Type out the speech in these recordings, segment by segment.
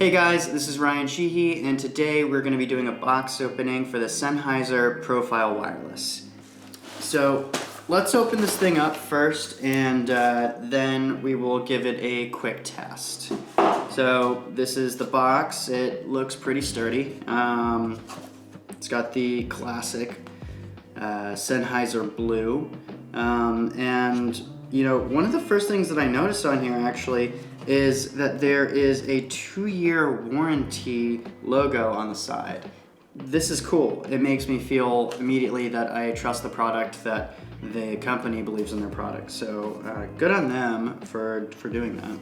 Hey guys, this is Ryan Sheehy, and today we're going to be doing a box opening for the Sennheiser Profile Wireless. So let's open this thing up first, and then we will give it a quick test. So this is the box. It looks pretty sturdy. It's got the classic Sennheiser blue, and you know, one of the first things that I noticed on here actually is that there is a 2-year warranty logo on the side. This is cool. It makes me feel immediately that I trust the product, that the company believes in their product. So good on them for doing that.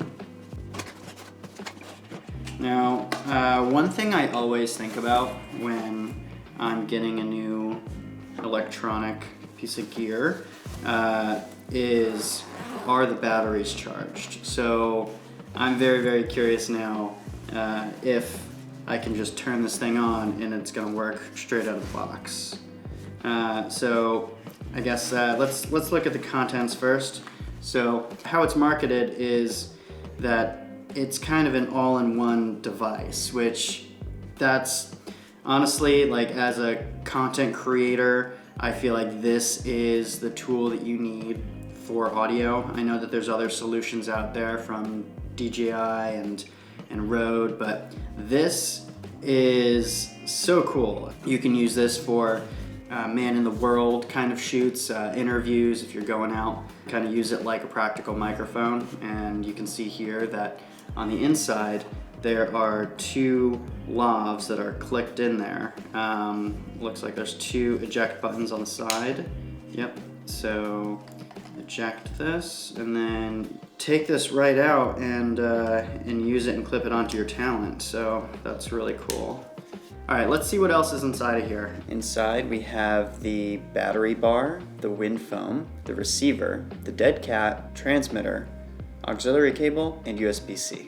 Now, one thing I always think about when I'm getting a new electronic piece of gear is, are the batteries charged? So I'm very, very curious now if I can just turn this thing on and it's gonna work straight out of the box. So I guess let's look at the contents first. So how it's marketed is that it's kind of an all-in-one device, which that's honestly, like, as a content creator, I feel like this is the tool that you need for audio. I know that there's other solutions out there from DJI and Rode, but this is so cool. You can use this for man in the world kind of shoots, interviews, if you're going out, kind of use it like a practical microphone. And you can see here that on the inside there are 2 lavs that are clicked in there. Looks like there's 2 eject buttons on the side. Yep, so eject this and then take this right out and use it and clip it onto your talent. So that's really cool. All right, let's see what else is inside of here. Inside we have the battery bar, the wind foam, the receiver, the dead cat, transmitter, auxiliary cable, and USB-C.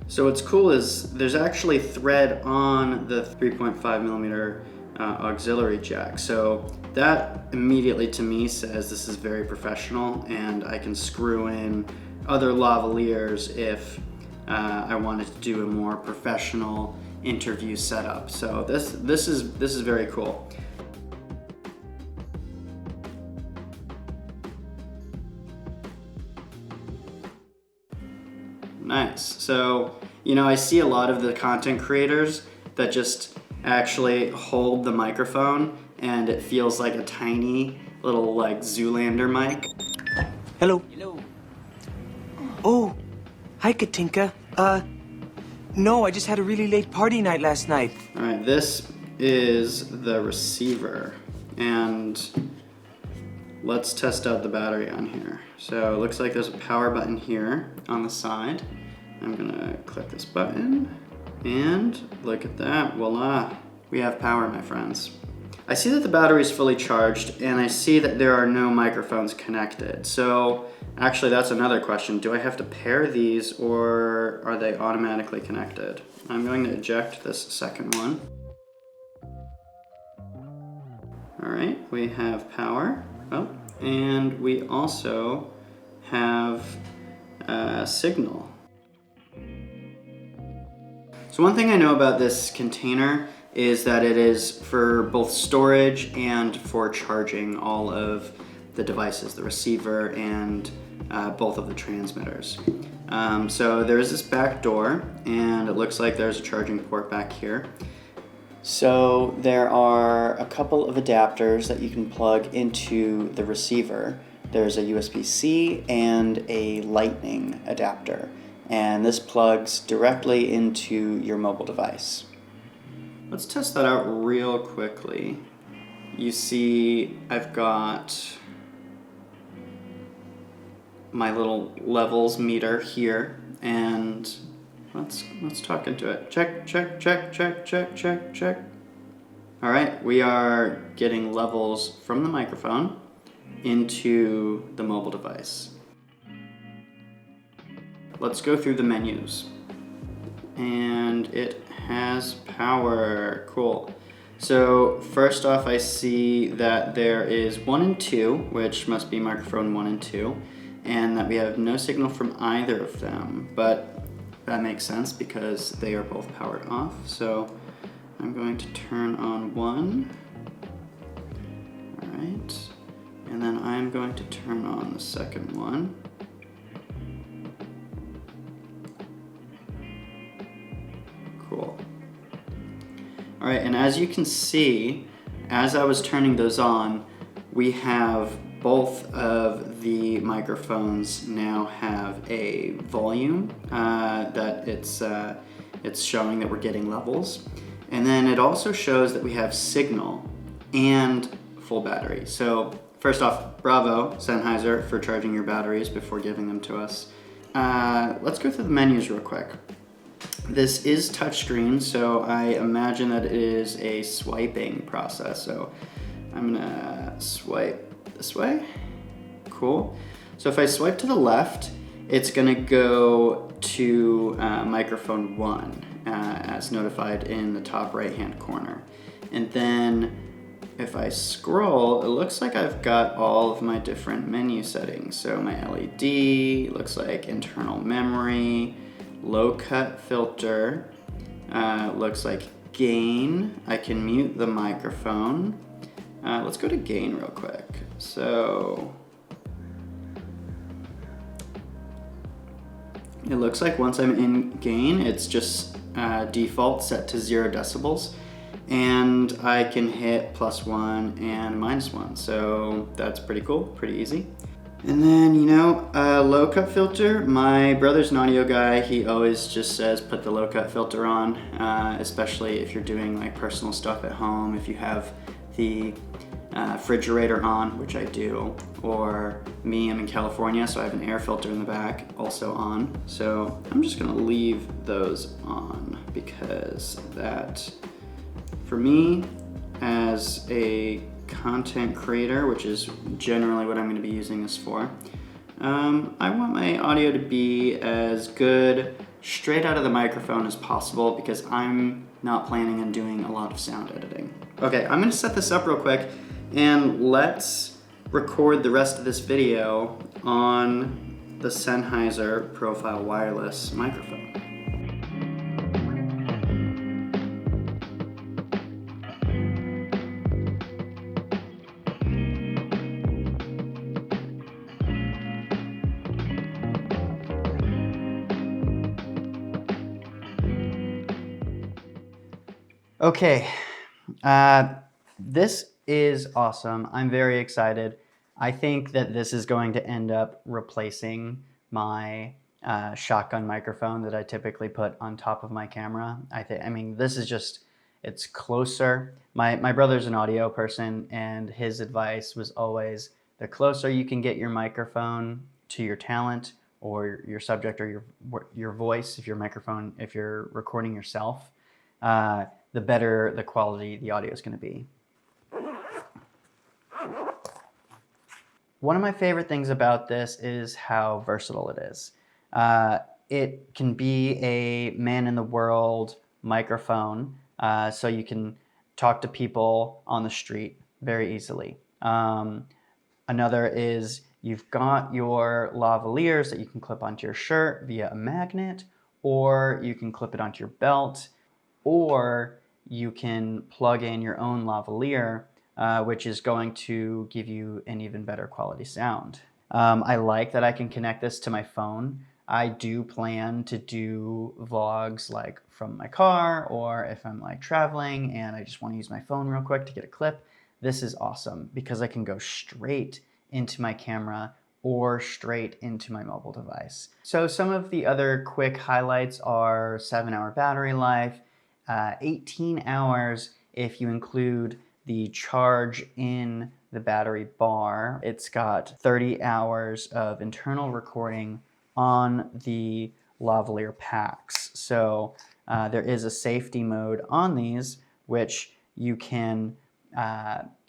So what's cool is there's actually thread on the 3.5 millimeter auxiliary jack. So that immediately to me says this is very professional, and I can screw in other lavaliers if I wanted to do a more professional interview setup. So this is very cool. Nice. So, you know, I see a lot of the content creators that just actually hold the microphone and it feels like a tiny little, like, Zoolander mic. Hello. Hello. Oh, hi Katinka. No, I just had a really late party night last night. All right, this is the receiver, and let's test out the battery on here. So it looks like there's a power button here on the side. I'm gonna click this button, and look at that, voila. We have power, my friends. I see that the battery is fully charged, and I see that there are no microphones connected. So actually that's another question. Do I have to pair these, or are they automatically connected? I'm going to eject this second one. All right, we have power. Oh, and we also have signal. So one thing I know about this container is that it is for both storage and for charging all of the devices, the receiver and both of the transmitters. So there is this back door, and it looks like there's a charging port back here. So there are a couple of adapters that you can plug into the receiver. There's a USB-C and a Lightning adapter, and this plugs directly into your mobile device. Let's test that out real quickly. You see I've got my little levels meter here, and let's talk into it. Check, check, check, check, check, check, check. All right, we are getting levels from the microphone into the mobile device. Let's go through the menus. And it has power, cool. So first off, I see that there is 1 and 2, which must be microphone 1 and 2, and that we have no signal from either of them. But that makes sense because they are both powered off. So I'm going to turn on one. All right. And then I'm going to turn on the second one. Cool. All right, and as you can see, as I was turning those on, we have both of the microphones now have a volume that it's showing that we're getting levels. And then it also shows that we have signal and full battery. So first off, bravo, Sennheiser, for charging your batteries before giving them to us. Let's go through the menus real quick. This is touchscreen, so I imagine that it is a swiping process. So I'm gonna swipe this way. Cool. So if I swipe to the left, it's gonna go to microphone 1 as notified in the top right-hand corner. And then if I scroll, it looks like I've got all of my different menu settings. So my LED, looks like internal memory, low cut filter, looks like gain. I can mute the microphone. Let's go to gain real quick. So it looks like once I'm in gain, it's just default set to 0 decibels. And I can hit +1 and -1. So that's pretty cool, pretty easy. And then, you know, low cut filter, my brother's an audio guy. He always just says put the low cut filter on, especially if you're doing like personal stuff at home, if you have the refrigerator on, which I do, or me, I'm in California, so I have an air filter in the back also on. So I'm just gonna leave those on because that, for me, as a content creator, which is generally what I'm going to be using this for, I want my audio to be as good straight out of the microphone as possible because I'm not planning on doing a lot of sound editing. Okay, I'm going to set this up real quick and let's record the rest of this video on the Sennheiser Profile Wireless microphone. Okay, this is awesome. I'm very excited. I think that this is going to end up replacing my shotgun microphone that I typically put on top of my camera. I mean, this is just, it's closer. My brother's an audio person, and his advice was always, the closer you can get your microphone to your talent or your subject or your voice, if you're recording yourself, the better the quality the audio is going to be. One of my favorite things about this is how versatile it is. It can be a man-in-the-world microphone, so you can talk to people on the street very easily. Another is you've got your lavaliers that you can clip onto your shirt via a magnet, or you can clip it onto your belt, or you can plug in your own lavalier, which is going to give you an even better quality sound. I like that I can connect this to my phone. I do plan to do vlogs like from my car, or if I'm like traveling and I just want to use my phone real quick to get a clip. This is awesome because I can go straight into my camera or straight into my mobile device. So some of the other quick highlights are 7-hour battery life, 18 hours if you include the charge in the battery bar. It's got 30 hours of internal recording on the lavalier packs. So there is a safety mode on these, which you can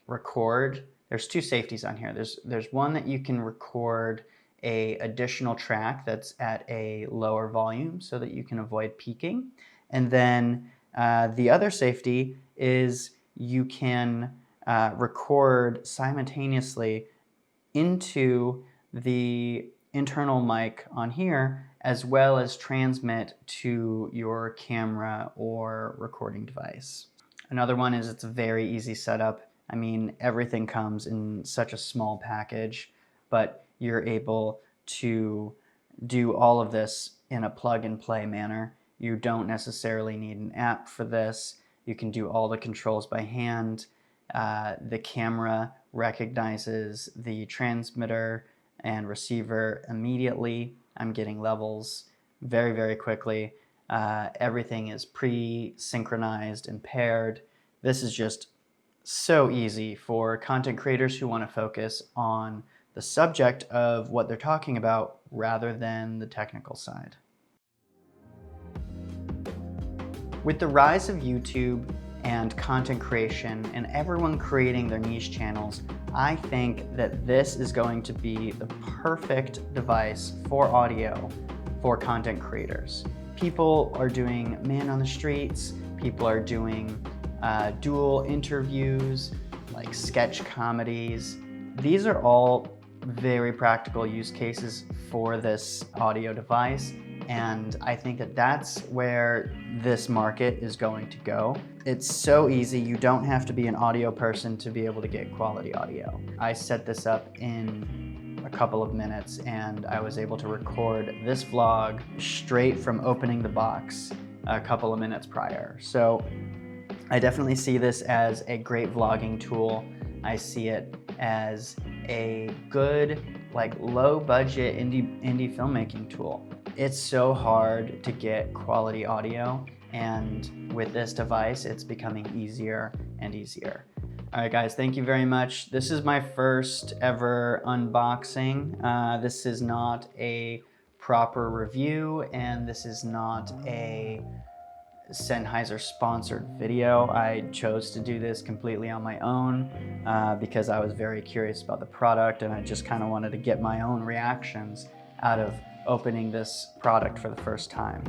record. There's two safeties on here. There's one that you can record a additional track that's at a lower volume so that you can avoid peaking. And then the other safety is you can record simultaneously into the internal mic on here as well as transmit to your camera or recording device. Another one is it's a very easy setup. I mean, everything comes in such a small package, but you're able to do all of this in a plug-and-play manner. You don't necessarily need an app for this. You can do all the controls by hand. The camera recognizes the transmitter and receiver immediately. I'm getting levels very, very quickly. Everything is pre-synchronized and paired. This is just so easy for content creators who want to focus on the subject of what they're talking about rather than the technical side. With the rise of YouTube and content creation and everyone creating their niche channels, I think that this is going to be the perfect device for audio for content creators. People are doing man on the streets, people are doing dual interviews, like sketch comedies. These are all very practical use cases for this audio device, and I think that that's where this market is going to go. It's so easy. You don't have to be an audio person to be able to get quality audio. I set this up in a couple of minutes and I was able to record this vlog straight from opening the box a couple of minutes prior. So I definitely see this as a great vlogging tool. I see it as a good, like, low budget indie filmmaking tool. It's so hard to get quality audio, and with this device, it's becoming easier and easier. All right, guys, thank you very much. This is my first ever unboxing. This is not a proper review, and this is not a Sennheiser sponsored video. I chose to do this completely on my own because I was very curious about the product, and I just kind of wanted to get my own reactions out of opening this product for the first time.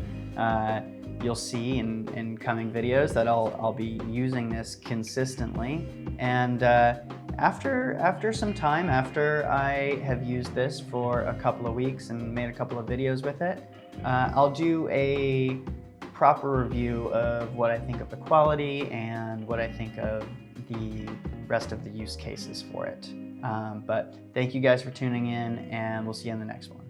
You'll see in coming videos that I'll be using this consistently, and after some time, after I have used this for a couple of weeks and made a couple of videos with it, I'll do a proper review of what I think of the quality and what I think of the rest of the use cases for it. But thank you guys for tuning in, and we'll see you in the next one.